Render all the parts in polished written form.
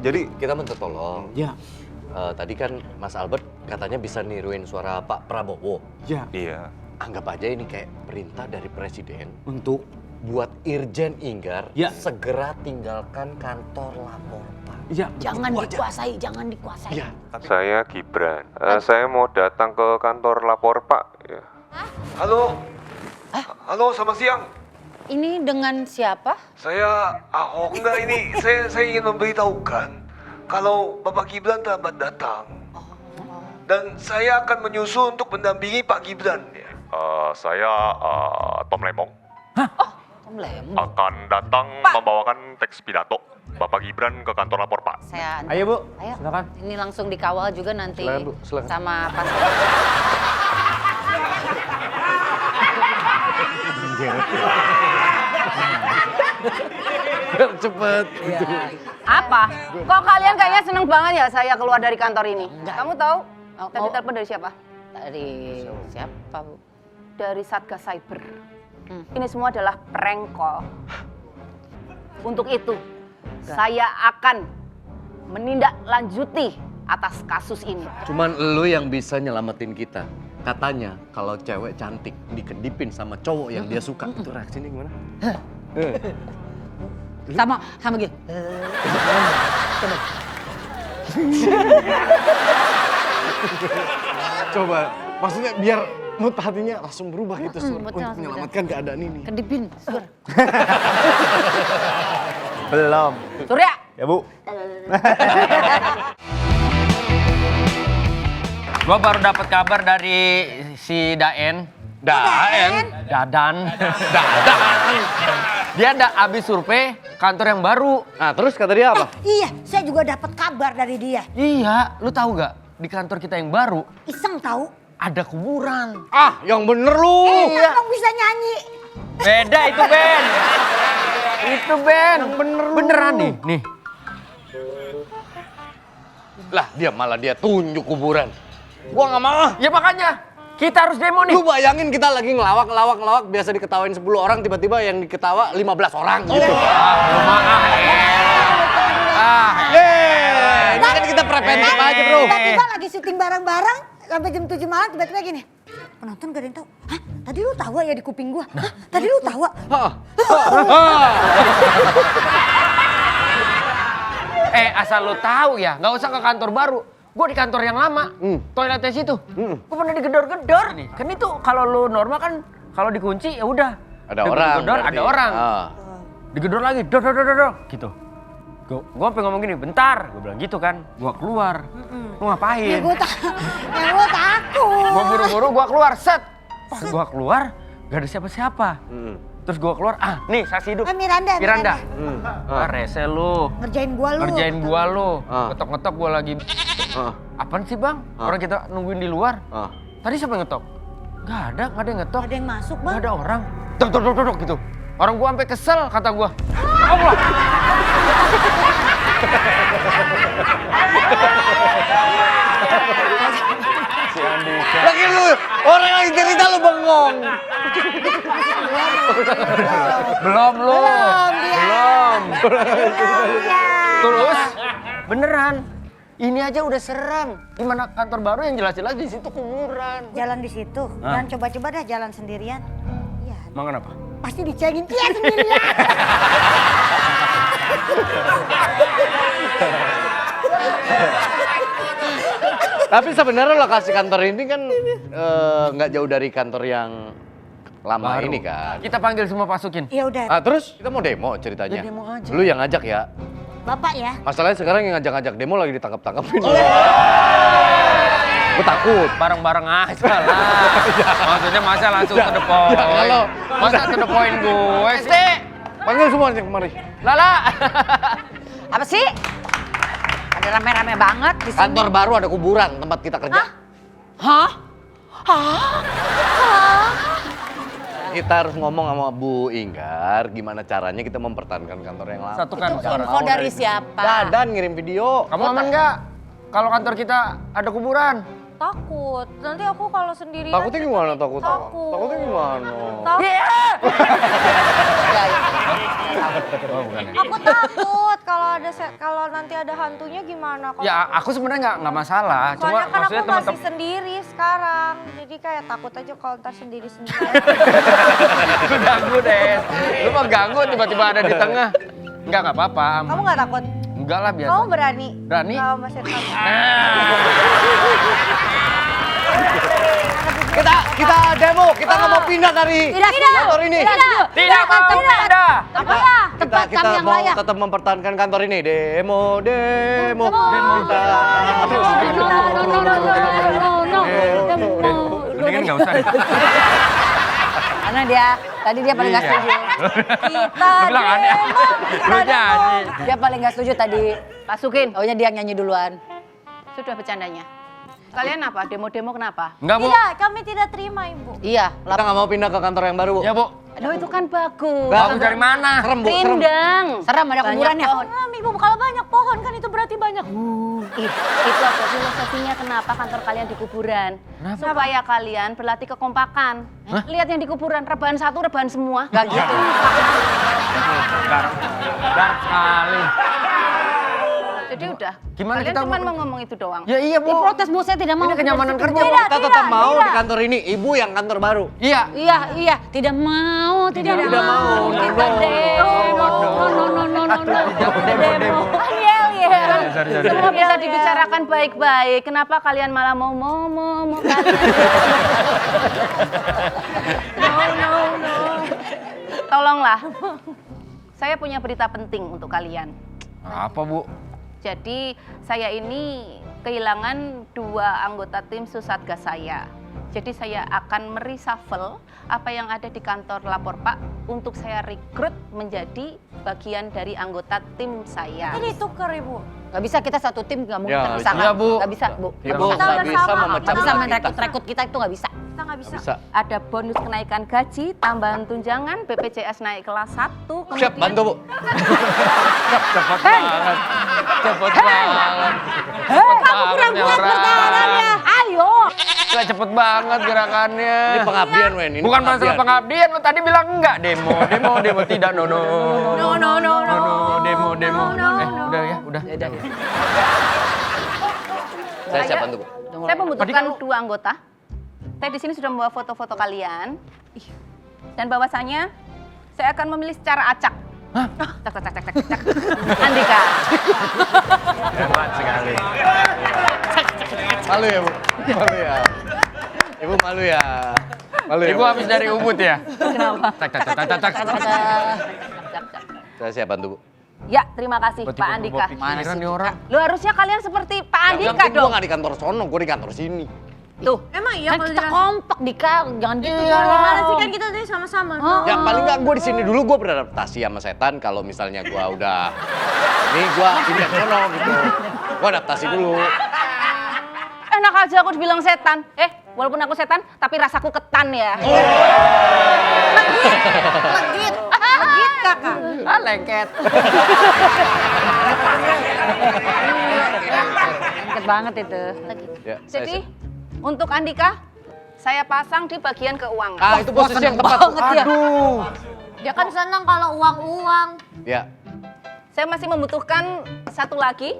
Jadi kita minta tolong. Ya. Tadi kan Mas Albert katanya bisa niruin suara Pak Prabowo. Ya. iya. Anggap aja ini kayak perintah dari Presiden Untuk buat Irjen Inggar Ya. segera tinggalkan kantor lapor Pak. ya. Jangan dikuasai, jangan dikuasai. Iya. Saya Gibran. Saya mau datang ke kantor lapor Pak. Ya. Halo. Halo, selamat siang. Ini dengan siapa? Saya Ahok. Enggak, ini saya ingin memberitahukan kalau Bapak Gibran terlambat datang. Dan saya akan menyusul untuk mendampingi Pak Gibran. Saya Tom Lemong. Tom Lemon. Akan datang membawakan teks pidato Bapak Gibran ke kantor lapor Pak. Saya Ayo Bu, Ayo. silakan. Ini langsung dikawal juga nanti Silakan, Bu, silakan. sama pas. Cepet. Apa? Kok kalian kayaknya seneng banget ya saya keluar dari kantor ini? Enggak. Kamu tahu? Oh, Tadi oh. telepon dari siapa? Dari siapa, Bu? Dari Satgas Cyber. Hmm. Ini semua adalah prank call. Untuk itu, saya akan menindaklanjuti atas kasus ini. Cuman lu yang bisa nyelamatin kita. Katanya kalau cewek cantik dikedipin sama cowok yang dia suka, itu reaksinya gimana? Sama gitu. Coba, maksudnya biar mood hatinya langsung berubah gitu Sur, betul, untuk langsung menyelamatkan keadaan ini. Kedipin, Sur. Belum. Surya, Ya Bu. Gua baru dapat kabar dari si Daen. Dadan. Dia ada habis survei kantor yang baru. Nah terus kata dia apa? Iya, saya juga dapat kabar dari dia. Iya, lu tahu gak? Di kantor kita yang baru Iseng tahu. ada kuburan. Ah yang bener lu. Enak dong bisa nyanyi. Beda itu Ben. Itu Ben. Beneran nih. Nih. Lah dia tunjuk kuburan. Gua nggak mau. Ya makanya kita harus demo nih. Lu bayangin kita lagi ngelawak, biasa diketawain 10 orang, tiba-tiba yang diketawa 15 orang gitu. Ini kan kita preventif aja bro. Tiba-tiba lagi syuting bareng-bareng sampai jam 7 malam tiba-tiba gini. Penonton gak ada yang tahu. Hah? Tadi lu tawa ya di kuping gua? Hah? Tadi lu tawa? Asal lu tahu ya, nggak usah ke kantor baru. Gue di kantor yang lama, toiletnya situ. Gue pernah digedor-gedor nih. Kan itu kalau lu normal kan kalau dikunci ya udah. Ada orang. Digedor, berarti. ada orang. Ah. Digedor lagi, dor gitu. Gue sampai ngomong gini, bentar. Gue bilang gitu kan. Gue keluar. Lu Ya ngapain? gua takut. Gue buru-buru gue keluar, set. Pas gue keluar, gak ada siapa-siapa. Terus gue keluar, nih saksi hidup. Miranda. Rese lu. Ngerjain gua lu. Ngerjain gua lu. Ah. Ngetok-ngetok gua lagi. Apaan sih bang? Orang kita nungguin di luar. Tadi siapa yang ngetok? Gak ada yang ngetok. Ada yang masuk Gak bang. ada orang. Dok gitu. Orang gua sampai kesel kata gua. Allah. Si Andika. Lagi lu, orang lagi cerita lu bengong. Belum lu. Belum. Terus beneran. Ini aja udah seram. Gimana kantor baru yang jelas-jelas di situ kuburan. Jalan di situ. Dan coba-coba dah jalan sendirian. Iya. Emang kenapa? Pasti dicengin dia sendirian. Tapi sebenarnya lokasi kantor ini kan nggak jauh dari kantor yang lama Baru. ini kan. Kita panggil semua pasukin. Ya udah. Ah terus kita mau demo ceritanya. Ya, demo aja. Lu yang ngajak ya. Bapak ya. Masalahnya sekarang yang ngajak-ngajak demo lagi ditangkap-tangkapin. Gue takut. Bareng-bareng aja lah. Maksudnya masa langsung to the point. kalau- Masa to the point gue sih. Panggil semua yang kemari. Lala. Apa sih? Ada rame-rame banget di sini. Kantor baru ada kuburan tempat kita kerja. Hah? Kita harus ngomong sama Bu Inggar gimana caranya kita mempertahankan kantor yang lama. Satukan Itu suara. info dari siapa? Dadan ngirim video. Kamu aman nggak? Kalau kantor kita ada kuburan. Takut. Nanti aku kalau sendirian. Takutnya gimana takut? Takut. Takutnya gimana? Aku takut kalau nanti ada hantunya gimana? Ya aku sebenarnya nggak masalah. Cuma Soalnya kan aku maksudnya masih teman-teman. sendiri sekarang. Jadi kayak takut aja kalau ntar sendiri-sendiri. Lu ganggu deh. Lu mah ganggu tiba-tiba ada di tengah. Nggak apa-apa. Kamu nggak takut? Enggak lah biasa. Kamu berani? Berani? Kalau Mas Setan. Kita demo, kita nggak mau pindah dari kantor ini. Tidak mau pindah. Apa ya? Tempat Kita kami yang mau layak. tetap mempertahankan kantor ini. Demo. Kita terus. Mendingan nggak usah. Karena tadi dia paling nggak Iya. setuju. Lu bilang aneh. Lu nyanyi. Dia paling nggak setuju tadi. Masukin. Taunya dia yang nyanyi duluan. Sudah bercandanya. Kalian apa? Demo-demo kenapa? Enggak, Bu. Tidak, kami tidak terima, Ibu. Iya, Kita nggak mau pindah ke kantor yang baru, Bu. Ya, Bu. Aduh itu kan bagus. Bagus dari mana? Serem, Bu. Serem. Rindang. serem ada Banyak kuburannya. pohon. Ibu, kalau banyak pohon kan itu berarti banyak. Itu apa filosofinya kenapa kantor kalian di kuburan? Supaya kalian berlatih kekompakan. Lihat yang di kuburan, rebahan satu, rebahan semua. Gak gitu. Dark sekali. Jadi udah. Gimana kalian kita cuma mau- mau ngomong itu doang. Ya iya, Bu. Protes Bu, saya tidak mau. Ini kenyamanan kerja, Bu. Kita tetap mau di kantor ini. Ibu yang kantor baru. Iya. Iya, tidak mau, tidak Tidak mau. Kita demo. Demo. Yel. Semua bisa dibicarakan baik-baik. Kenapa kalian malah mau kalian? No. Tolonglah. Saya punya berita penting untuk kalian. Apa, Bu? Jadi saya ini kehilangan 2 anggota tim Susatgas saya. Jadi saya akan mereshuffle apa yang ada di kantor lapor Pak untuk saya rekrut menjadi bagian dari anggota tim saya. Ini tuker, Ibu. Gak bisa kita satu tim gak mungkin Ya, terpisahkan. iya, Bu. Gak bisa Bu. Ibu Kita nggak udah bisa sama. memecah Gak bisa kita. merekrut kita itu gak bisa. Kita nggak bisa. Bisa. Ada bonus kenaikan gaji, tambahan tunjangan, BPJS naik kelas 1. Siap, bantu, Bu. Cepet banget. Cepet banget. Kamu kurang buat pertahanannya. Ayo. Gak cepet banget gerakannya. Ini pengabdian, Wen. Ini Bukan masalah pengabdian, lu tadi bilang enggak. Demo. Tidak, no. Demo. Udah ya, udah. Saya siap bantu, Bu. Saya membutuhkan Tadi kan 2 anggota. Saya di sini sudah membawa foto-foto kalian. Dan bahwasanya saya akan memilih secara acak. Cak. Andika. Hebat sekali. Malu ya, Bu? Malu ya? Ibu malu ya? Malu ya, Ibu Bu? habis dari Ubud ya? Kenapa? Tak. Saya siap bantu, Bu. Ya, terima kasih Pak Andika. Mana sih nih orang? Lu harusnya kalian seperti Pak Andika Yang penting dong. gue gak di kantor sono, gue di kantor sini. Tuh. Emang iya Kan kalau kita dirasa- kompak Dika, jangan gitu. Gimana sih kan kita tadi sama-sama. Ya paling nggak gue di sini dulu gue beradaptasi sama setan. Kalau misalnya gue udah, nih gue pindah sono gitu. Gue adaptasi dulu. Enak aja aku dibilang setan. Walaupun aku setan, tapi rasaku ketan ya. Legit kakak. Lengket. Deket banget itu. Ya, saya Jadi, siap. untuk Andika, saya pasang di bagian keuangan. Ah itu posisi yang tepat. banget ya. Aduh. Dia kan senang kalau uang-uang. Ya, Saya masih membutuhkan 1 lagi.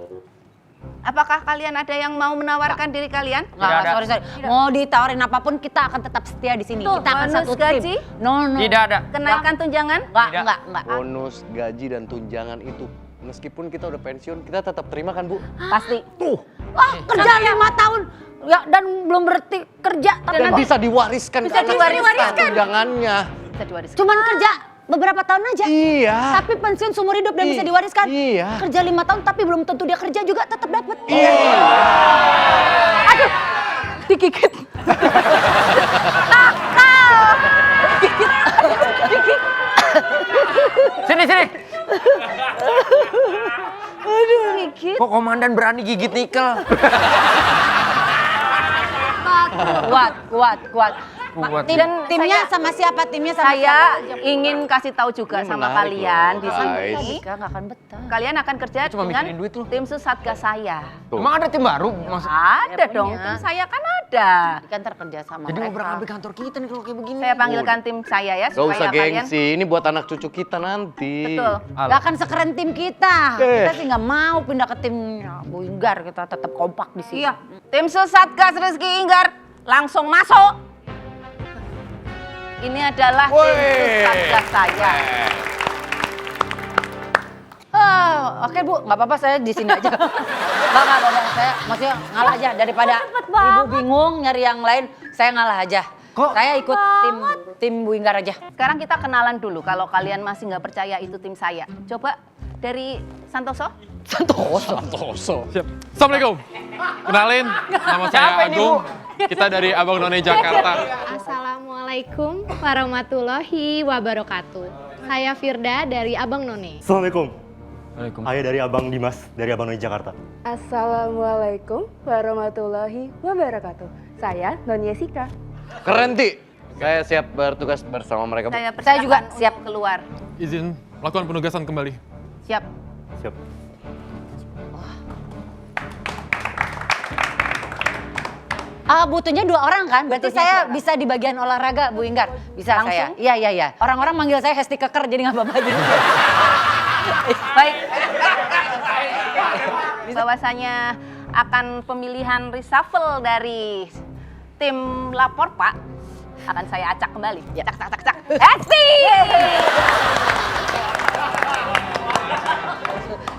Apakah kalian ada yang mau menawarkan diri kalian? Nggak, ada. sorry. Mau ditawarin apapun kita akan tetap setia di sini. Tuh, Kita akan bonus satu gaji? tim. No. Tidak ada. Kenaikan tunjangan? Enggak. bonus gaji dan tunjangan itu meskipun kita udah pensiun kita tetap terima kan, Bu? Pasti. Wah, kerja 5 tahun. Ya, dan belum berhenti kerja. Tapi Dan bisa diwariskan Bisa ke anak diwariskan. kita tunjangannya. Bisa diwariskan. cuman kerja beberapa tahun aja. Iya. Tapi pensiun seumur hidup dan bisa diwariskan. Iya. Kerja 5 tahun tapi belum tentu dia kerja juga tetap dapat. Iya. Aduh, digigit. Sini. Gigit. Kok komandan berani gigit nikel? Kuat. Buat Timnya sama siapa? Timnya sama Saya siapa? ingin kasih tahu juga Ini sama menarik kalian loh, di guys. sini. Enggak akan betah. Kalian akan kerja Cuma dengan mikirin duit lu. tim Susatgas saya. Emang ada tim baru? Ada punya. dong, tim saya kan ada. Kan kerja sama Jadi mau mereka. berangkat kantor kita nih kalau kayak begini. Saya panggilkan tim saya ya Gak usah supaya kalian. gengsi, ini buat anak cucu kita nanti. Betul. Gak akan sekeren tim kita. Kita sih nggak mau pindah ke tim Bu Inggar. Kita tetap kompak di sini. Iya, tim Susatgas Rizky Inggar langsung masuk. Ini adalah tim Susatgas saya. Oke Bu, nggak apa-apa saya di sini aja. Nggak apa-apa, saya maksudnya ngalah aja daripada Ibu bingung nyari yang lain, saya ngalah aja. Kok? Saya ikut tim Bu Inggar aja. Sekarang kita kenalan dulu. Kalau kalian masih nggak percaya itu tim saya. Coba dari Santoso. Santoso. Siap. Assalamualaikum. Kenalin, nama saya Siapa ini, Agung. Bu? Kita dari Abang None Jakarta. Assalamualaikum warahmatullahi wabarakatuh. Saya Firda dari Abang None. Assalamualaikum. Waalaikumsalam. Saya dari Abang Dimas, dari Abang Noni Jakarta. Assalamualaikum warahmatullahi wabarakatuh. Saya Non Yesika. Keren, Ti. Saya siap bertugas bersama mereka. Bu. Saya juga persilakan siap untuk keluar. Izin melakukan penugasan kembali. Siap. Siap. Butuhnya 2 orang kan? Berarti saya bisa di bagian olahraga Bu Inggar. Bisa Langsung? saya. Iya. Orang-orang manggil saya Hesti Keker jadi nggak apa-apa. Baik. Bahwasanya akan pemilihan reshuffle dari tim lapor Pak akan saya acak kembali. Cak. Hesti!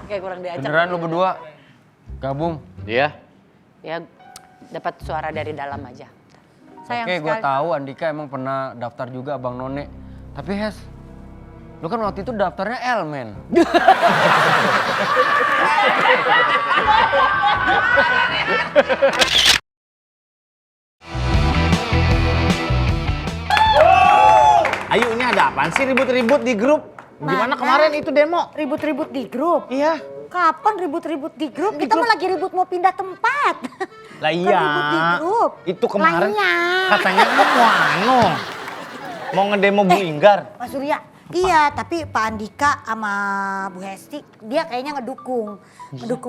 Kayak kurang diajak. Beneran lu berdua gabung? Iya. Ya dapat suara dari dalam aja. Sayang Oke, gue sekali. tahu Andika emang pernah daftar juga Abang None. Tapi Hes, lu kan waktu itu daftarnya Elmen. Ayo ini ada apaan sih ribut-ribut di grup? Gimana kemarin itu demo? Ribut-ribut di grup. Iya. Kapan ribut-ribut di grup? Kita mah lagi ribut mau pindah tempat. Lah Bukan iya. ribut di grup. Itu kemarin Lainnya. katanya kan mau ngedemo Bu Inggar. Pak Surya, iya tapi Pak Andika sama Bu Hesti dia kayaknya ngedukung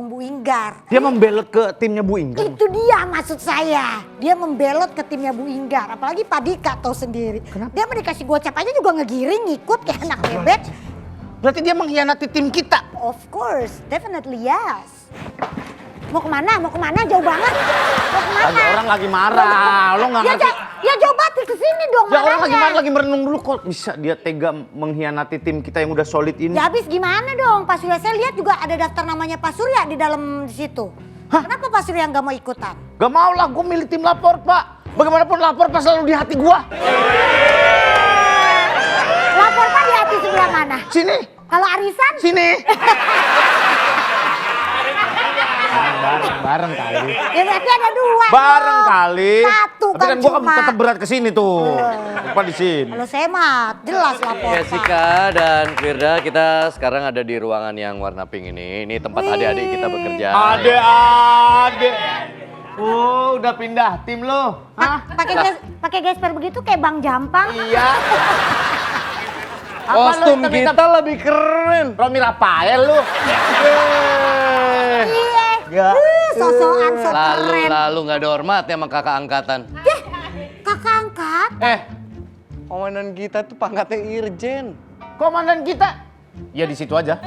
Bu Inggar. Dia membelot ke timnya Bu Inggar. Itu dia maksud saya. Dia membelot ke timnya Bu Inggar. Apalagi Pak Dika tahu sendiri. Dia mau dikasih gocap aja juga ngegiring ngikut kayak anak bebek. Berarti dia mengkhianati tim kita. Of course, definitely yes. Mau kemana? Jauh banget. Mau kemana? Ada orang lagi marah. Lo nggak ngerti. Ya jauh banget ke sini dong Ya orang lagi marahnya. marah, lagi merenung dulu kok bisa dia tega mengkhianati tim kita yang udah solid ini. Ya habis gimana dong Pak Surya? Saya lihat juga ada daftar namanya Pak Surya di dalam situ. Kenapa Pak Surya nggak mau ikutan? Gak mau lah, gue milih tim lapor Pak. Bagaimanapun lapor Pak selalu di hati gua. Lapor Pak di hati sebelah mana? Sini, Kalau arisan? sini. Bareng kali. Ya berarti ada 2 Bareng dong. kali. Satu Tapi kan gua kan cuma. tetap berat ke sini tuh. Lupa di sini. Kalau saya mah jelas lapor Pak. Jessica dan Firda, kita sekarang ada di ruangan yang warna pink ini. Ini tempat adik-adik kita bekerja. Adek. Oh, udah pindah tim lo. Hah? Pakai gesper begitu kayak Bang Jampang. Iya. Kostum kita lebih keren. Romi Rafael lu. Iya. Ya. Sosokan so keren. Lalu nggak ada hormat ya sama kakak angkatan. Kakak angkat. Komandan kita tuh pangkatnya Irjen. Komandan kita. Ya di situ aja.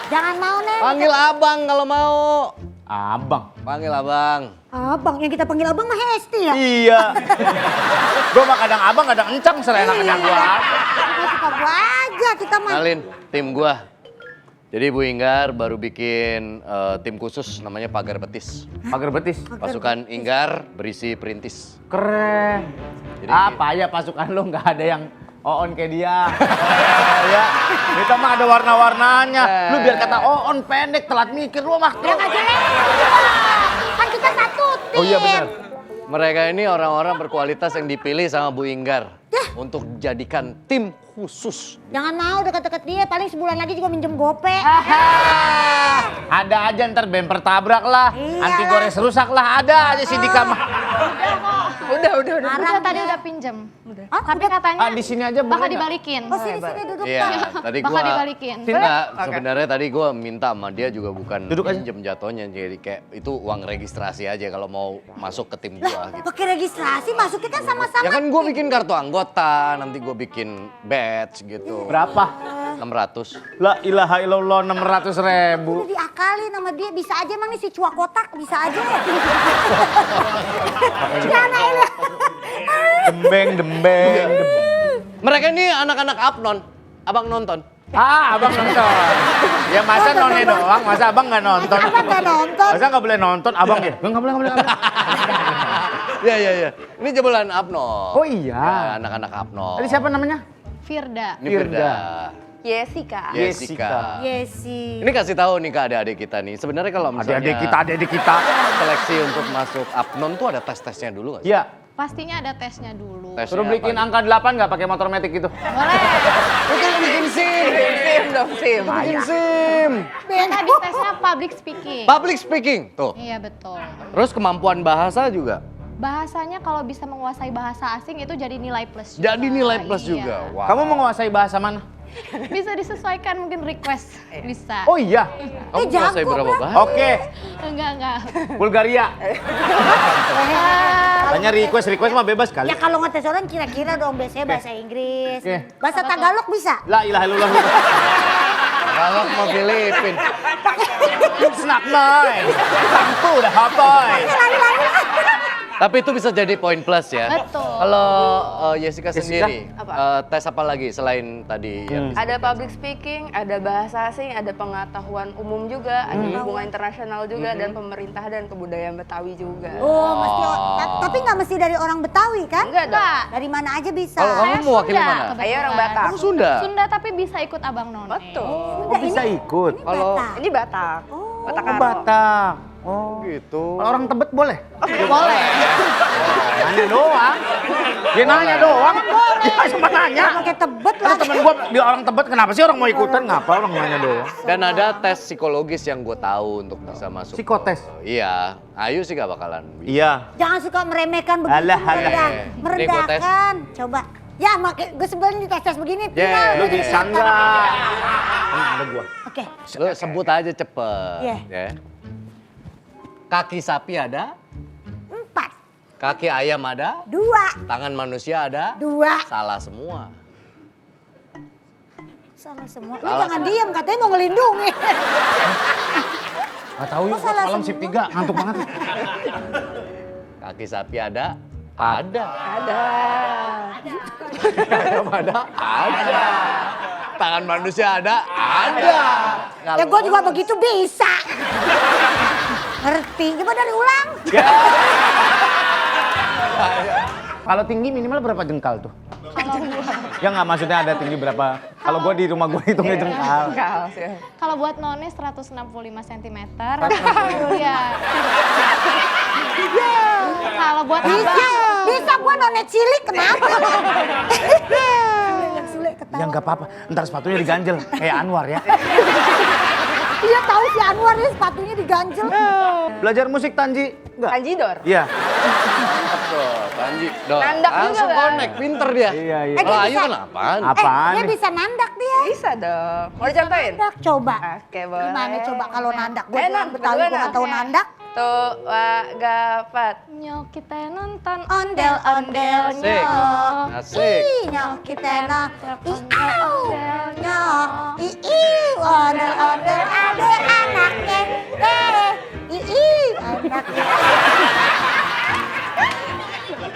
Jangan mau nih. Panggil abang kalau mau. Abang. Panggil abang. Abang, yang kita panggil abang mah Hesti ya? Iya. Gua mah kadang abang, kadang encang seenak-enak gua. Suka gua aja kita mah. Kenalin tim gua. Jadi Bu Inggar baru bikin tim khusus namanya Pagar Betis. Pagar betis. Pasukan Inggar berisi perintis. Keren. Jadi Apa ya pasukan lu nggak ada yang Oon kayak dia. Ya, kita mah ada warna-warnanya. Lu biar kata Oon pendek, telat mikir lu mah. Ya nggak jelek. Kan kita satu tim. Oh iya benar. mereka ini orang-orang berkualitas yang dipilih sama Bu Inggar untuk dijadikan tim khusus. Jangan mau deket-deket dia, paling sebulan lagi juga minjem gope. Ada aja ntar bemper tabrak lah, Iyalah. anti gores rusak lah, ada aja si Dika mah. Udah tadi udah pinjem. Tapi katanya di sini aja boleh bakal nggak? dibalikin. Oh sini duduk. Iya, tadi Bakal gua dibalikin. Enggak, sebenarnya tadi gua minta sama dia juga bukan Duduk aja. pinjem jatuhnya, jadi kayak itu uang registrasi aja kalau mau masuk ke tim gua gitu. Pakai registrasi masuknya kan sama-sama. Ya kan gua bikin kartu anggota, nanti gua bikin badge gitu. Berapa? 600. La ilaha illallah 600.000. Udah diakalin sama dia, bisa aja emang nih si cua kotak, bisa aja ya. Gimana ini? Dembeng. Mereka ini anak-anak Apnon. Abang nonton. Abang nonton. Ya masa nonnya doang, masa abang nggak nonton? Abang nggak nonton. Masa nggak boleh nonton, abang ya? Nggak boleh. Iya. Ini jebolan Apnon. Oh iya. Ya, anak-anak Apnon. Tadi siapa namanya? Firda. Ini Firda. Jessica. Jessica. Yesi. Ini kasih tahu nih ke adik-adik kita nih. Sebenarnya kalau misalnya Adik kita. seleksi untuk masuk Apnon tuh ada tes-tesnya dulu nggak sih? Iya. Pastinya ada tesnya dulu. Tesnya Suruh bikin apa? angka 8 nggak pakai motor metik gitu? Boleh. Bikin SIM. Bikin SIM. Yang tadi tesnya public speaking. Public speaking. Tuh. Iya betul. Terus kemampuan bahasa juga. Bahasanya kalau bisa menguasai bahasa asing itu jadi nilai plus juga. Jadi nilai plus Iya. juga. Wow. Kamu menguasai bahasa mana? Bisa disesuaikan mungkin request. Bisa. Oh iya. Kamu menguasai berapa bahasa? Oke. Enggak. Bulgaria. Tanya request mah bebas kali. Ya kalau ngetes orang kira-kira dong, biasanya bahasa Inggris. Oke. Bahasa Tagalog bisa? La ilaha illallah. Kalau mau Filipin. Snack boy. Sampu dah hapoy. Tapi itu bisa jadi poin plus ya. Betul. Kalau Jessica Jessica? sendiri, Apa? tes apa lagi selain tadi yang Ada public speaking, ada bahasa asing, ada pengetahuan umum juga, ada hubungan internasional juga, dan pemerintah dan kebudayaan Betawi juga. Oh, mesti. Tapi nggak mesti dari orang Betawi kan? Enggak dong. Dari mana aja bisa. Kalau kamu mewakili mana? Saya orang Batak. Kamu Sunda. Sunda tapi bisa ikut Abang None. Betul. Oh, bisa ikut. Kalau Ini Batak. Batak Oh, Karo. Batak. Oh, gitu. kalau orang Tebet boleh? Boleh. Nanya doang. Dia nanya doang. Dia cuma nanya. Pakai Tebet Ada lagi. temen gua di orang Tebet, kenapa sih orang mau ikutan? Ngapa orang nanya doang? Dan ada tes psikologis yang gue tahu untuk bisa masuk. Psikotes? Iya. Ayu sih gak bakalan. Iya. Jangan suka meremehkan begitu. Alah. Merendahkan. Coba. Ya, gue sebelum dites begini. Yeah. Lu bisa nggak? Ada gua. Oke. Lu sebut aja cepet. Iya. Ya. Kaki sapi ada, 4, kaki ayam ada, 2, tangan manusia ada. 2. Salah semua. Salah semua. Lu Salah jangan semua. diam, katanya mau ngelindungi. Nggak tahu yuk, salah malam semua? shift 3, ngantuk banget. Kaki sapi ada? Ada. Ayam ada? Ada. Tangan manusia ada? Ada. Ya gue juga begitu bisa. Ngerti, coba dari ulang. Kalau tinggi minimal berapa jengkal tuh? Ya nggak, maksudnya ada tinggi berapa? Kalau gua di rumah gua hitungnya jengkal. Kalau buat None 165 cm. Iya. Kalau buat Bisa gue none cilik, kenapa? Sulit ketawa. Ya nggak apa-apa, ntar sepatunya diganjel. Kayak Anwar ya. Iya tahu si Anwar ini sepatunya diganjel. Belajar musik Tanji? Nggak? Tanjidor. Iya. Tuh, Tanji. Doh, Nandak juga, langsung Bang. connect, pinter dia. Iya. Kalau dia Ayu bisa- kenapaan? Apaan Dia nih? bisa nandak dia. Bisa dong. Mau dicontohin? Nandak, coba. Oke, boleh. Gimana coba kalau nandak? Gue Nan, bilang Betawi, gue berdua, nggak tahu Nan. nandak. Tuh, gapat. Nyok kita nonton Ondel-ondel Asik. nyok. Asik. Ih, nyok kita nonton. Iau, nyok. Ondel-ondel ada anaknya. Anaknya.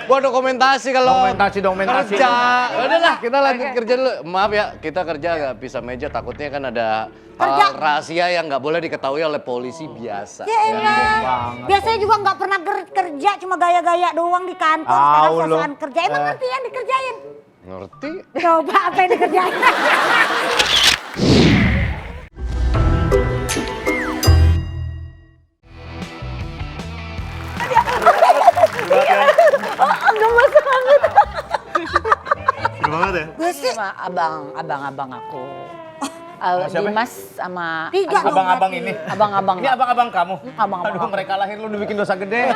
Gua dokumentasi kalau Dokumentasi. kerja. Udahlah, kita lanjut kerja dulu. Maaf ya, kita kerja nggak pisah meja. Takutnya kan ada hal rahasia yang nggak boleh diketahui oleh polisi biasa. Ya elah. Biasanya juga nggak pernah kerja, cuma gaya-gaya doang di kantor. Sekarang Tahu lo. sosokan kerja. Emang ngerti yang dikerjain? Ngerti? Coba apa yang dikerjain? Seru banget ya? Gue sih Sama abang-abang aku. siapa? Dimas sama 3 dong. Abang-abang berarti. ini. abang-abang. Ini abang-abang kamu? Abang-abang Aduh, aku. mereka lahir lu udah bikin dosa gede.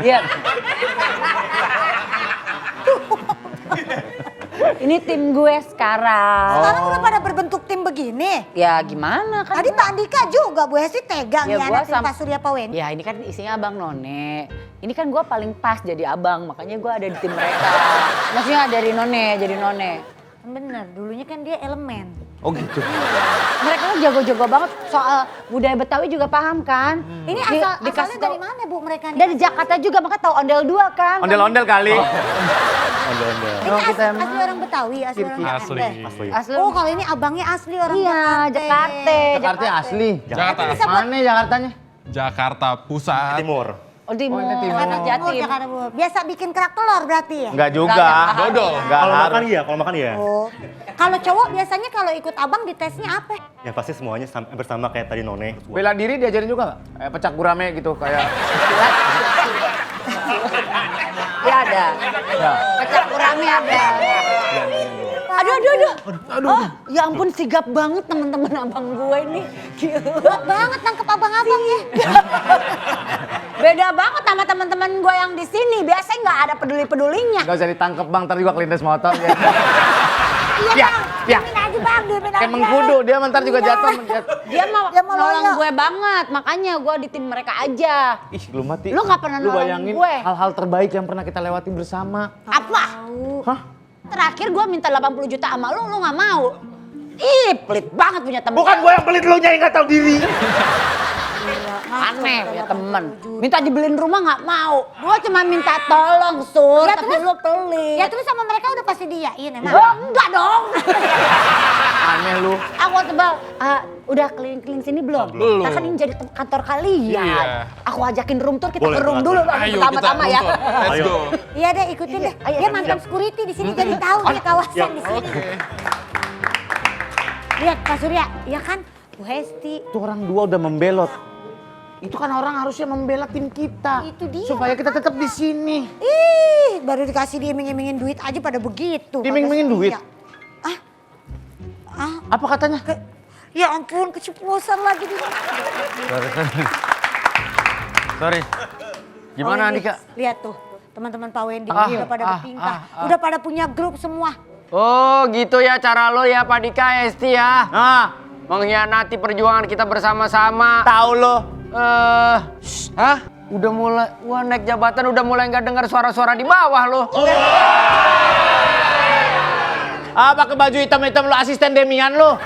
Iya. Ini tim gue sekarang. Sekarang udah pada berbentuk tim begini. Ya gimana kan? Tadi Mbak Andika juga, Bu Hesti tega Ya, gua ngianatin Pak Surya Pak Wendy. Ya ini kan isinya Abang None. Ini kan gue paling pas jadi abang, makanya gue ada di tim mereka. Maksudnya dari None, jadi None. Bener, dulunya kan dia elemen. Oh gitu. Mereka tuh jago-jago banget soal budaya Betawi juga paham kan? Ini Di- asalnya dikasih dari tahu- mana Bu mereka nih? Dari Jakarta juga, makanya tahu ondel 2 kan? Ondel-ondel kali. Ondel-ondel. Ini asli orang Betawi, asli orang Asli. Jakarta. Asli. Oh kalau ini abangnya asli orang Iya, Jakarta. Jakarta asli. Jakarta. Mana Jakartanya? Jakarta Pusat. Timur. Oh, Timur. Oh, ini Timur. Anak Timur, Jatim. Jakarta Timur. Biasa bikin kerak telur berarti ya? Enggak juga. Dodol. Enggak Kalau makan harus. iya, kalau makan iya. Oh. Kalau cowok biasanya kalau ikut abang ditesnya apa? Ya pasti semuanya bersama kayak tadi None. Bela diri diajarin juga nggak? Pecak gurame gitu kayak. Ya ada. Ya. Pecah kurangnya ada. Aduh. Oh, ya ampun sigap banget teman-teman abang gue ini. Kuat banget nangkep abang-abang ya. Beda banget sama teman-teman gue yang di sini. Biasanya nggak ada peduli-pedulinya. Gak usah ditangkep bang, ntar juga kelindes motor. Ya. Iya Ya, bang, ya. diemin aja bang, diemin aja. Kayak mengkudu, dia bentar juga Iya. jatuh. Dia mau Dia mau nolong loyo. gue banget, makanya gue di tim mereka aja. Ih, lu mati. Lu nggak pernah Lu nolong bayangin gue. hal-hal terbaik yang pernah kita lewati bersama. Apa? Hah? Terakhir gue minta 80 juta sama lu nggak mau. Ih, pelit banget punya temen. Bukan gue yang pelit, lu nya yang nggak tahu diri. Aneh punya temen. Minta dibeliin rumah nggak mau. Gue cuma minta tolong, Sur. Ya, Tapi terus? lu pelit. Ya terus sama mereka udah pasti diyain emang. Oh, enggak dong. Aneh lu. Aku tebal, udah keliling-keliling sini belum? Belum. Kita kan ini jadi kantor kalian. Iya. Aku ajakin room tour, kita Boleh, ke room boleh. dulu Ayo pertama-tama kita ya. nonton. Let's Ayo. go. Iya deh ikutin deh. Dia mantan security di sini jadi tahu dia kawasan di sini. Oke. Lihat Pak Surya, ya kan? Bu Hesti. Itu orang dua udah membelot. Itu kan orang harusnya membela tim kita. Itu dia, Supaya kita tetap di sini. Ih, baru dikasih diiming-imingin duit aja pada begitu. Diiming-imingin Kagak duit? setia. Ah, Apa katanya? ya ampun keceplosan lagi di Sorry. Gimana Wendy, Andika? Lihat tuh, teman-teman Pak Wendy Ah, udah pada bertingkah, udah pada punya grup semua. Oh gitu ya cara lo ya Pak Dika, Esti ya. Nah, Mengkhianati perjuangan kita bersama-sama. tahu lo. Hah? Udah mulai, wah naik jabatan udah mulai nggak dengar suara-suara di bawah lo. Apa ke baju hitam-hitam lo asisten Demian lo?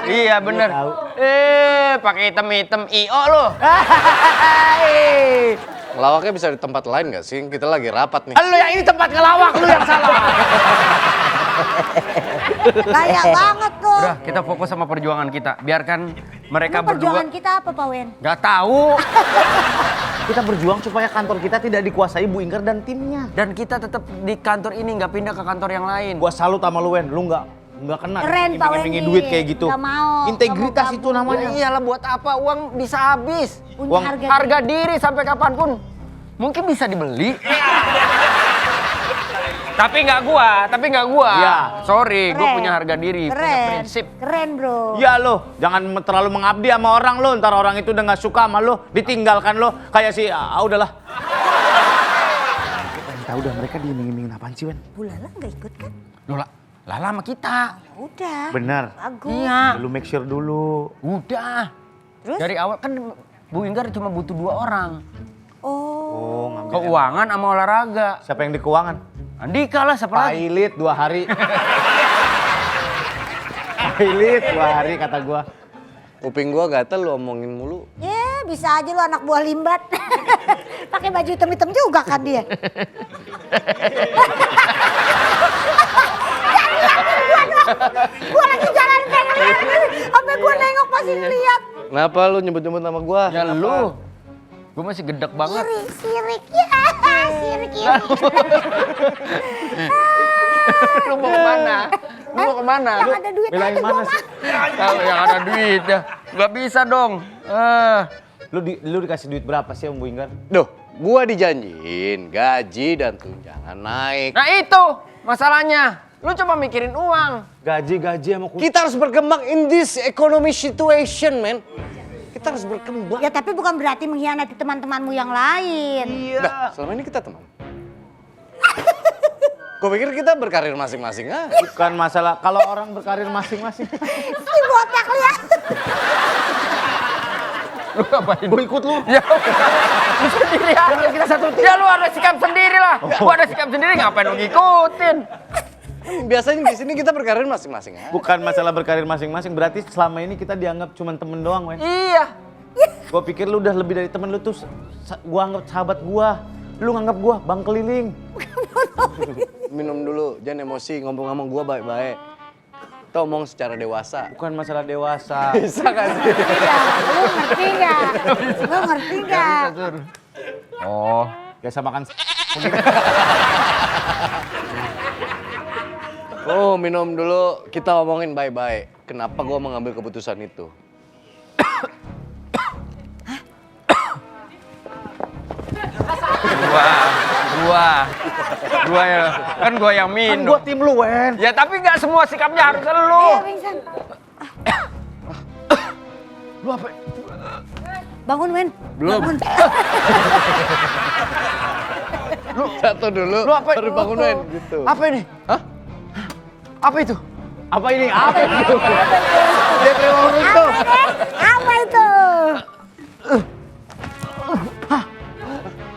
Iya bener. Pakai hitam-hitam IO lo. Ngelawaknya bisa di tempat lain nggak sih? Kita lagi rapat nih. Lu yang ini tempat ngelawak, lu yang salah. Layak banget tuh. Udah kita fokus sama perjuangan kita. Biarkan mereka Emang perjuangan berdua. kita apa Pak Wen? Nggak tahu. Kita berjuang supaya kantor kita tidak dikuasai Bu Ingkar dan timnya. Dan kita tetap di kantor ini nggak pindah ke kantor yang lain. Gua salut sama lu, Wen. Lu nggak kena Keren Pak Wendy. iming-imingin duit kayak gitu. Nggak mau. Integritas Nggak mau itu namanya. Iyalah buat apa uang bisa habis. Punya Uang Harga diri sampai kapanpun mungkin bisa dibeli. tapi nggak gua. Iya. Sorry, gua Keren. punya harga diri, punya Keren. prinsip. Keren bro. Iya lo, jangan terlalu mengabdi sama orang lo. Ntar orang itu udah nggak suka sama lo, ditinggalkan lo. Kayak si, udahlah. Tahu udah mereka diiming-imingin apaan sih, Wen? Bu Lala nggak ikut kan? Loh lah sama kita. Udah. Benar. Bagus. Iya. Lu make sure dulu. Udah. Terus? Dari awal kan Bu Inggar cuma butuh 2 orang. Oh. Ngambil Keuangan sama olahraga. siapa yang di keuangan? Andika lah siapa lagi? Pailit 2 hari. Pailit 2 hari kata gua. Kuping gua gatel lu omongin mulu. Ya bisa aja lu anak buah limbat. Pakai baju hitam-hitam juga kan dia. Gua lagi jalan kayak ngeliat sampai gua nengok masih ngeliat. Kenapa lu nyebut-nyebut nama gua? Ya lu. Gue masih gedek banget. Sirik ya, sirik ini. Lu mau kemana? Lu mau kemana? Yang ada duit Belain aja mana gua sih? mah. Tahu yang ada duit ya. Gak bisa dong. Lu dikasih duit berapa sih Om Bu Inggar? Duh, gua dijanjiin gaji dan tunjangan naik. Nah itu masalahnya. Lu coba mikirin uang. Gaji sama Kita harus berkembang in this economy situation, man. Kita harus berkembang. Ya tapi bukan berarti mengkhianati teman-temanmu yang lain. Nah, selama ini kita teman. Gue pikir kita berkarir masing-masing aja. Bukan masalah kalau orang berkarir masing-masing. Si botak lihat. Lu ngapain? Gue ikut lu. Ya, lu sendiri aja. Kita satu tim. Ya lu ada sikap sendiri lah. Gua ada sikap sendiri, ngapain lu ngikutin? Biasanya di sini kita berkarir masing-masing aja. Bukan masalah berkarir masing-masing, berarti selama ini kita dianggap cuma temen doang, Wen. Iya. Gue pikir lu udah lebih dari temen lu tuh, gua anggap sahabat gua. Lu nganggap gua bang keliling. Minum dulu, jangan emosi, ngomong-ngomong gua baik-baik. Kita ngomong secara dewasa. Bukan masalah dewasa. Bisa gak sih? Lu ngerti nggak? Lu ngerti nggak? Oh, biasa makan. Oh, minum dulu, kita ngomongin baik-baik. Kenapa gua mengambil keputusan itu? Gua ya, kan gua yang Kan minum. gua tim lu, Wen. Ya tapi nggak semua sikapnya harus lu. Iya, pingsan. Lu apa? Bangun, Wen. Belum. Bangun. Lu jatuh dulu, Lu apa? baru bangunin gitu. Apa ini? Hah? Apa itu? Apa ini? Apa itu? Dia terima itu. Apa itu?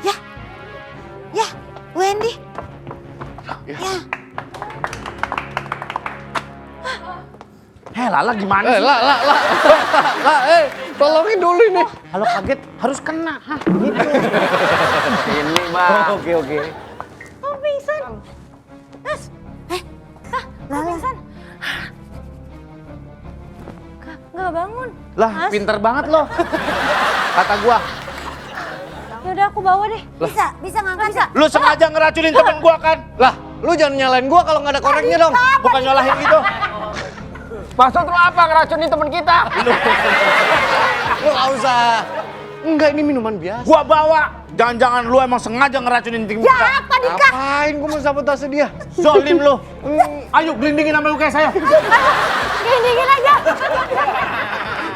Ya. Ya, Wendy. Ya. Lala gimana sih? Lah, tolongin dulu ini. Kalau kaget harus kena. Hah, gitu. Ini, Bang. Oke. Oh, pingsan. Mas. Lala. Pingsan. Nggak bangun. Lah, pinter banget lo. Kata gua. Yaudah aku bawa deh. Bisa ngangkat bisa. Lu sengaja ngeracunin temen gua kan? Lah, lu jangan nyalain gua kalau nggak ada koreknya dong. Bukan nyalahin gitu. Maksud lu apa ngeracunin temen kita? Lu nggak usah. Enggak, ini minuman biasa. Gua bawa. Jangan-jangan lu emang sengaja ngeracunin tim Ya, kita. apa Dika? Ngapain gua mau sabotase dia? Zolim lu. Ayo gelindingin sama lu kayak saya. Dingin aja.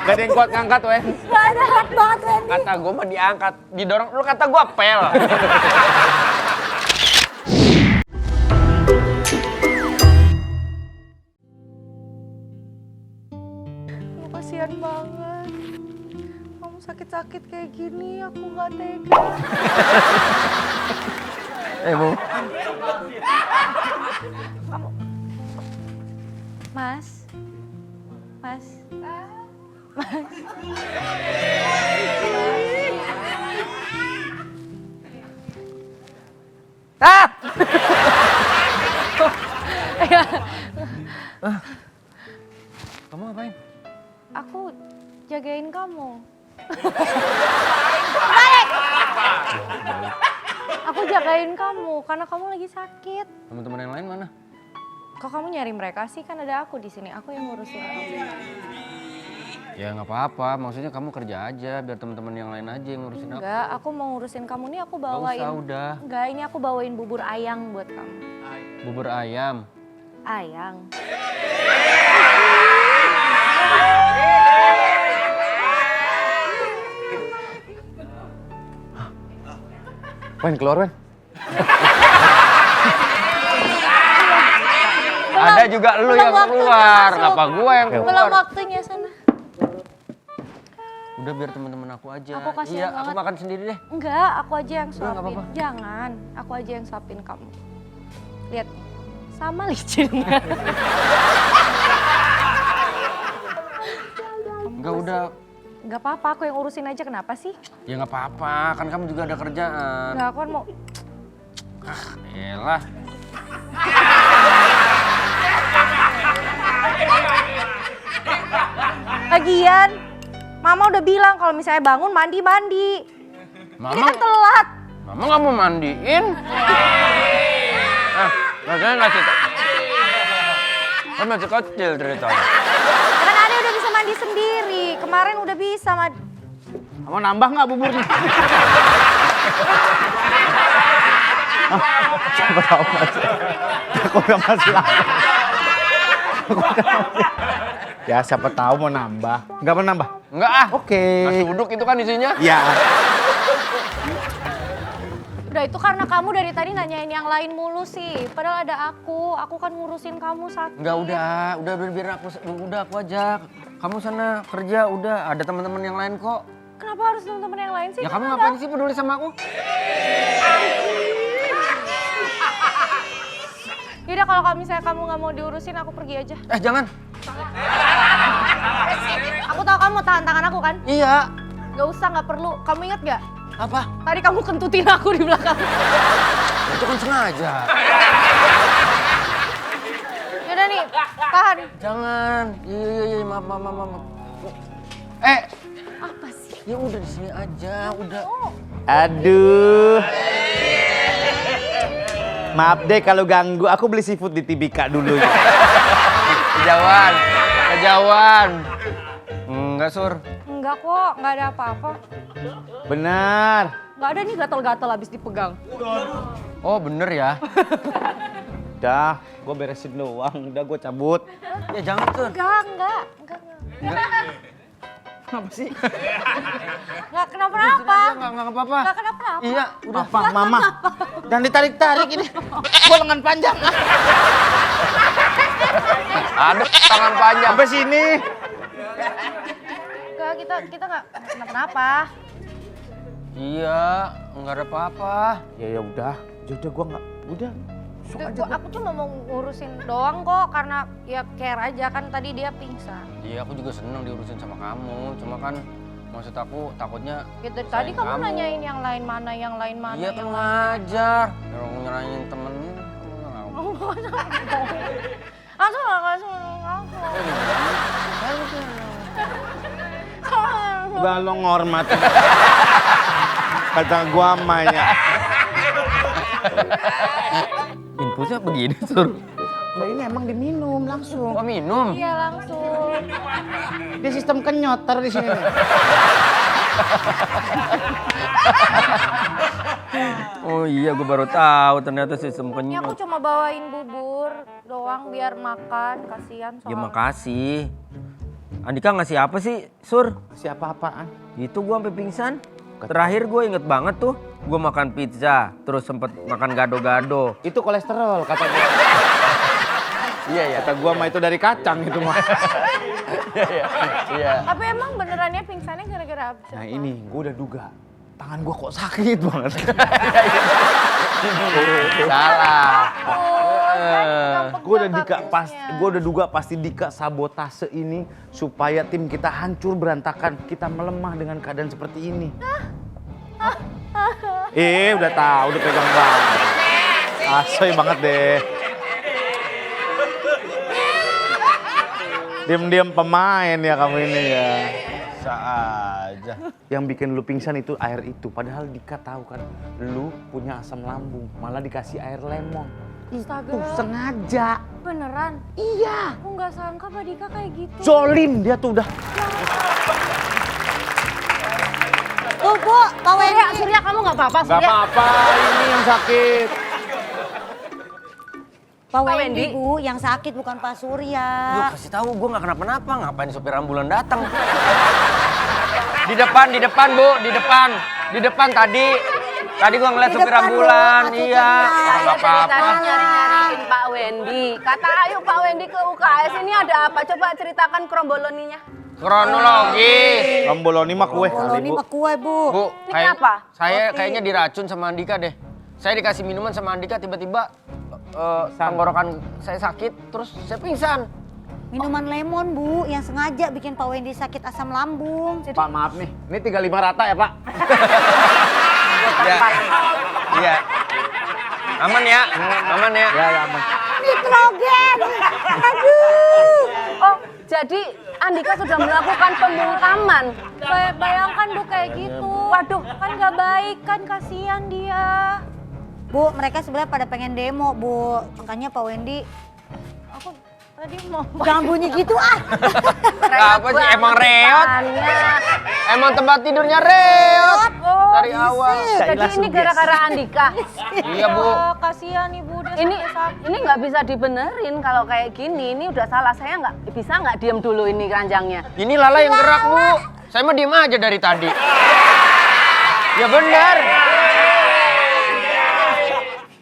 Gak ada yang kuat ngangkat, Wen. Gak ada berat banget, Wendy. Kata gua mah diangkat, didorong. Lu kata gua pel. Kasihan banget. Kamu sakit-sakit kayak gini, aku nggak tega. Bu. Mas. Ah! Kamu ngapain? Aku jagain kamu. Aku jagain kamu karena kamu lagi sakit. Teman-teman yang lain mana? Kok kamu nyari mereka sih? Kan ada aku di sini. Aku yang ngurusin kamu. Ya nggak apa-apa, maksudnya kamu kerja aja biar teman-teman yang lain aja yang ngurusin aku. Enggak, aku mau ngurusin kamu nih. Aku bawain. Nggak usah, udah. Enggak, ini aku bawain bubur ayam buat kamu. Bubur ayam. Ayang. Wen, keluar, Wen. Ada juga lu yang keluar, kenapa gua yang Belum keluar? waktunya sana. Udah biar teman-teman aku aja. Aku kasihan Iya, aku banget. makan sendiri deh. Enggak, aku aja yang Udah, nggak suapin. apa-apa. Jangan, aku aja yang suapin kamu. Lihat, sama licinnya. Enggak udah. Enggak apa-apa, aku yang urusin aja. Kenapa sih? Ya nggak apa-apa, kan kamu juga ada kerjaan. Enggak, aku kan mau... Elah. Lagian, Mama udah bilang kalau misalnya bangun mandi-mandi. Ini Mama, kan telat. Mama nggak mau mandiin? Rasanya ngasih kan masih kecil ceritanya. Kan Ade udah bisa mandi sendiri. Kemarin udah bisa mandi. Mau nambah nggak buburnya? Siapa tahu masih. Aku udah masih lama. Ya siapa tahu mau nambah. Enggak mau nambah? Enggak ah. Oke. Nasi uduk itu kan isinya. Iya. Udah itu karena kamu dari tadi nanyain yang lain mulu sih. Padahal ada aku kan ngurusin kamu sakit. Enggak udah biar aku aja. Kamu sana kerja udah, ada teman-teman yang lain kok. Kenapa harus teman-teman yang lain sih? Ya Kan kamu ada ngapain sih peduli sama aku? Yaudah kalau misalnya kamu nggak mau diurusin, aku pergi aja. Jangan. Aku tahu kamu mau tahan tangan aku kan? Iya. Gak usah, nggak perlu. Kamu inget gak? Apa? Tadi kamu kentutin aku di belakang. Itu kan sengaja. Yaudah nih, tahan. Jangan. Iya, maaf. Apa sih? Ya udah di sini aja, udah. Aduh. Maaf deh kalau ganggu, aku beli seafood di Tibika dulu. Kejauhan. Enggak, Sur. Enggak kok, nggak ada apa-apa. Benar. Nggak ada nih gatal-gatal habis dipegang. Oh, bener ya. Udah, gue beresin doang. Udah gue cabut. Ya jangan, Sur. Enggak. Kenapa sih? Nggak kenapa-napa. Enggak apa-apa. Nggak kenapa-napa. Iya, udah. Apa, Mama? Dan ditarik-tarik ini. Gue lengan panjang. Ada tangan panjang. Sampai sini. Enggak, kita nggak kenapa-napa. Iya, enggak ada apa-apa. Ya udah gue nggak. Udah. Sok aja. Aku cuma mau ngurusin doang kok, karena ya care aja kan tadi dia pingsan. Iya, aku juga seneng diurusin sama kamu. Cuma kan maksud aku takutnya Ya, dari tadi kamu nanyain yang lain mana. Iya kan wajar. Kalau nyerahin temen. Langsung. Udah lo ngormat. Kata gua amanya. Infusnya begini, Sur. Nah ini emang diminum langsung. Oh, minum? Iya langsung. Dia sistem kenyoter di sini. Oh iya, gue baru tahu ternyata sistem Ini aku kenyot. cuma bawain bubur doang biar makan, kasihan Ya soalnya. makasih. Andika ngasih apa sih, Sur? Siapa apaan? Itu gua sampai pingsan. Terakhir gue inget banget tuh, gue makan pizza, terus sempet makan gado-gado. Itu kolesterol kata gua. Iya. Kata gua mah itu dari kacang itu mah. Iya. Tapi emang benerannya pingsannya gara-gara apa? Nah ini gua udah duga. Tangan gua kok sakit banget. Salah. Gua udah duga pasti Dika sabotase ini supaya tim kita hancur berantakan, kita melemah dengan keadaan seperti ini. Udah tahu, udah pegang banget. Asoy banget deh. Diam-diam pemain ya kamu ini ya. Bisa aja. Yang bikin lu pingsan itu air itu. Padahal Dika tahu kan, lu punya asam lambung. Malah dikasih air lemon. Astaga. Itu sengaja. Beneran? Iya. Aku nggak sangka Pak Dika kayak gitu. Zolim dia tuh udah. Tuh Bu, Pak Wendy. Surya kamu nggak apa-apa, Gak Surya? apa-apa, ini yang sakit. Pak Wendy. Wendy Bu, yang sakit bukan Pak Yuk Surya. kasih tahu, gue nggak kenapa-napa. Ngapain supir ambulan datang? Di depan Bu, di depan tadi. Tadi gue ngeliat Di supir depan, Bu, ambulan, Pak iya. Surya. Nggak apa-apa. Tadi nyari-nyariin Pak Wendy. Kata ayo Pak Wendy ke UKS, ini ada apa? Coba ceritakan kromboloninya. Kronologis. Romboloni mah kue Kalau kali ini Bu. mah kue Bu. Bu, Ini kenapa? Saya Roti. kayaknya diracun sama Andika deh. Saya dikasih minuman sama Andika, tiba-tiba tenggorokan saya sakit, terus saya pingsan. Minuman lemon Bu, yang sengaja bikin Pak Wendy sakit asam lambung. Pak maaf nih, ini 35 rata ya Pak? Iya. Aman ya, aman ya. Ya aman. Nitrogen. Aduh. Oh, jadi Andika sudah melakukan pembungkaman. Bayangkan Bu kayak gitu. Waduh, Kan nggak baik kan, kasihan dia. Bu, mereka sebenarnya pada pengen demo Bu. Makanya Pak Wendy Aku tadi mau jangan bunyi gitu ah. Apa sih, emang reot? Emang tempat tidurnya reot. dari awal. Jadi ini gara-gara Andika. Iya, Bu. Kasihan ibu dia Ini sampai sakit. ini nggak bisa dibenerin kalau kayak gini. Ini udah salah. Saya bisa nggak diem dulu ini keranjangnya. Ini Lala yang gerak, Bu. Saya mah diem aja dari tadi. Ya benar.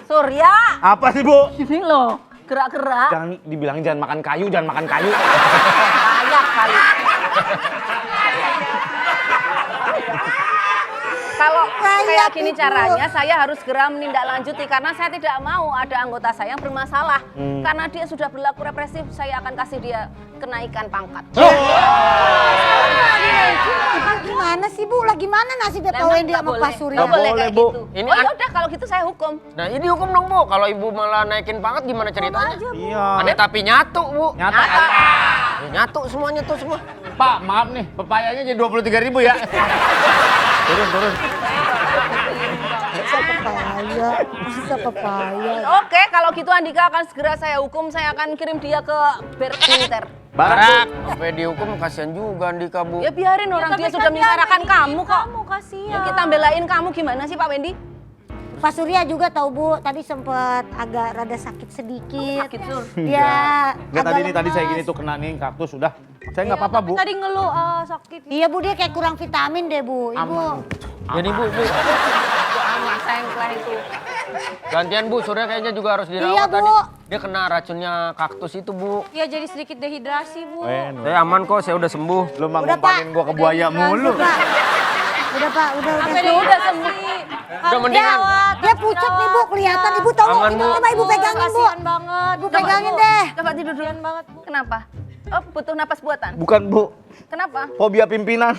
Surya, Apa sih, Bu? ini loh gerak-gerak. Jangan dibilang jangan makan kayu, jangan makan kayu. Banyak kali. Kalau kayak gini caranya, saya harus segera menindaklanjuti karena saya tidak mau ada anggota saya yang bermasalah. Karena dia sudah berlaku represif, saya akan kasih dia kenaikan pangkat. Gimana sih Bu? Lagi mana nasibnya tawain dia sama Pak Surya? Nggak boleh boleh, kayak Bu. gitu. Ini Oh yaudah kalau gitu saya hukum. Nah ini hukum dong, Bu. Kalau Ibu malah naikin pangkat gimana ceritanya? Iya. Ada tapi nyatu, Bu. Nyata. Ya, nyatu semuanya tuh semua. Pak, maaf nih, pepayanya jadi 23.000 ya. Turun. Masa pepaya. Oke, kalau gitu Andika akan segera saya hukum. Saya akan kirim dia ke militer. Barak. Sampai dihukum kasihan juga Andika, Bu. Ya biarin orang dia sudah menyengsarakan kamu kok. Kamu kasihan. Ya, kita belain kamu gimana sih Pak Wendy? Pak Surya juga tahu Bu, tadi sempet agak rada sakit sedikit. Sakit Sur. Ya, Nggak, tadi agak nih tadi saya lemas. gini tuh kena nih kaktus sudah. Saya nggak apa-apa, Bu. Tadi ngeluh sakit. Iya Bu, dia kayak kurang vitamin deh Bu. Ibu. Jadi Bu. Aman sengkleh itu. Gantian Bu, Surya kayaknya juga harus dirawat Iya, Bu. tadi. Dia kena racunnya kaktus itu, Bu. Iya jadi sedikit dehidrasi Bu. Saya aman kok, saya udah sembuh. Lu mah Udah, ngumpangin gua ke buaya mulu. Udah Pak, udah. Udah sembuh. Udah mendingan. Dia pucat nih Bu, kelihatan Ibu tolong. Aman, Bu. Coba Ibu pegangin Bu. Kasihan banget. Ibu pegangin deh. Coba tidur dulu. banget Bu. Kenapa? Oh, butuh napas buatan. Bukan, Bu. Kenapa? Fobia pimpinan.